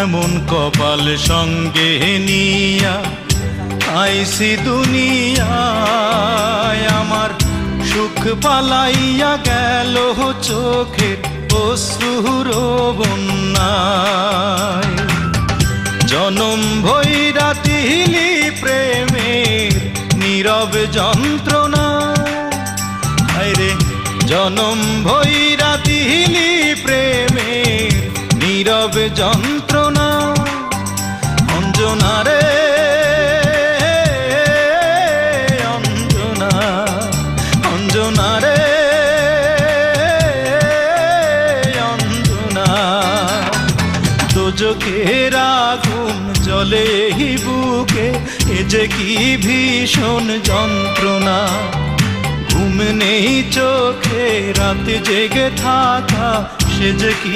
এমন কপাল সঙ্গে নিয়া আইসি দুনিয়ায়, আমার সুখ পালাইয়া গেল চোখের অশ্রুর বন্যায়। জনম ভৈরা দিলি প্রেমের নীরব যন্ত্রণা, আরে জনম ভৈরা দিলি প্রেমের নীরব যন্ত্রণা। অঞ্জনা রে অঞ্জনা, অঞ্জনা রে অঞ্জনা, দোজখের আগুন জ্বলে এই বুকে, এ যে কি ভীষণ যন্ত্রণা। ঘুম নেই চোখে, রাতে জেগে থাকা, সে যে কি